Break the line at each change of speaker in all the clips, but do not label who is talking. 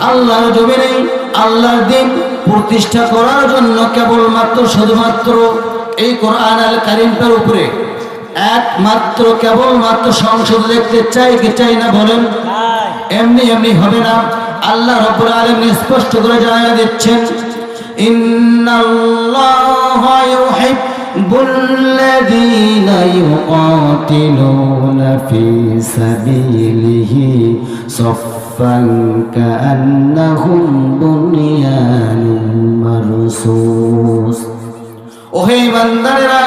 আল্লাহর জমিনে আল্লাহর দিন প্রতিষ্ঠা করার জন্য কেবলমাত্র শুধুমাত্র এই কোরআন আল কারীমের উপরে একমাত্র কেবলমাত্র সংসদ দেখতে চাই কি চাই না বলেন? এমনি এমনি হবে না। আল্লাহ রাব্বুল আলামিন স্পষ্ট করে জানিয়ে দিচ্ছেন, ইন্নাল্লাহা ইউহিব্বুল্লাযীনা ইউকাতিলুনা ফী সাবিলিহি সাফফান কাআন্নাহুম বুনিয়ানুম মারসুস। ওহে ইমানদারেরা,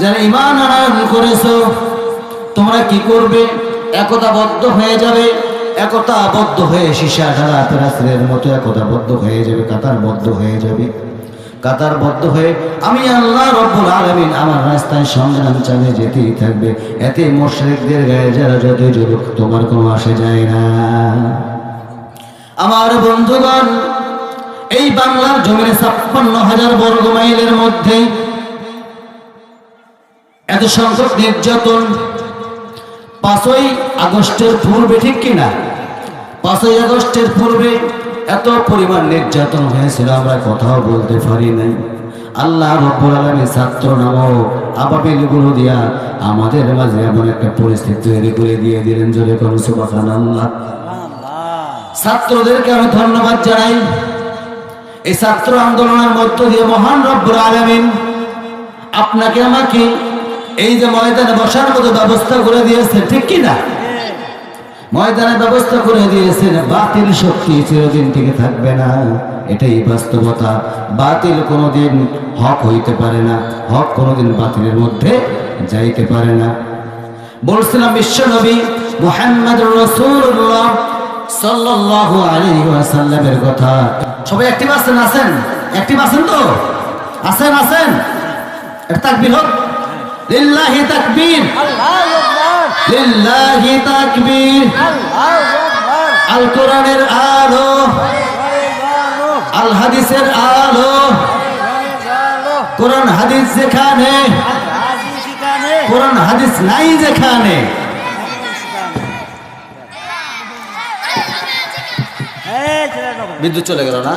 যারা ঈমান আনয়ন করেছো, তোমরা কি করবে? একতাবদ্ধ হয়ে যাবে, একতাবদ্ধ হয়ে সীসা ঢালা প্রাচীরের মতো একতাবদ্ধ হয়ে যাবে, কাতারবদ্ধ হয়ে যাবে। কাতারবদ্ধ হয়ে আমি আল্লাহ রাব্বুল আলামিন আমার রাস্তায় সংগ্রাম চালিয়ে যেতেই থাকবে। এতে মুশরিকদের গায়ে যারা যত জুলুক তোমার কোনো আসে যায় না। আমার বন্ধুগণ, এই বাংলার জমিনে ৫৬,০০০ বর্গ মাইলের মধ্যে এত সংখ্যক নির্যাতন ৫ই আগস্টের পূর্বে, ঠিক কিনা? ৫ই আগস্টের পূর্বে এত পরিমাণ নির্যাতন হয়েছিল, আমরা কথাও বলতে পারি নাই। আল্লাহ রাব্বুল আলামিন ছাত্র নামক আবাবিলগুলো দিয়া আমাদের মাঝে এমন একটা পরিস্থিতি তৈরি করে দিয়ে দিলেন। জোরে কোন সুবহানাল্লাহ। ছাত্রদেরকে আমি ধন্যবাদ জানাই। এই ছাত্র আন্দোলনের মধ্য দিয়ে মহান রব্বুল আলামিন আপনাকে আমাকে এই যে ময়দানে বসার মতো ব্যবস্থা করে দিয়েছে, ঠিক কিনা? ময়দানের ব্যবস্থা করে দিয়েছেন। বাতিল শক্তি চিরদিন টিকে থাকবে না, এটাই বাস্তবতা। বাতিল কোনোদিন হক হইতে পারে না, হক কোনোদিন বাতিলের মধ্যে যাইতে পারে না। বলছিলাম বিশ্বনবী মুহাম্মদুর রাসূলুল্লাহ সাল্লাল্লাহু আলাইহি ওয়াসাল্লামের কথা। সবাই অ্যাক্টিভ আছেন? অ্যাক্টিভ আছেন তো? আছেন? একটা তাকবীর হোক। লিল্লাহি তাকবীর, আল্লাহু আকবার, লিল্লাহি তাকবীর, আল্লাহু আকবার। আল কোরআনের আলো, আল হাদিসের আলো, কোরআন হাদিস যেখানে, কোরআন হাদিস নাই যেখানে। বিদ্যুৎ চলে গেল না?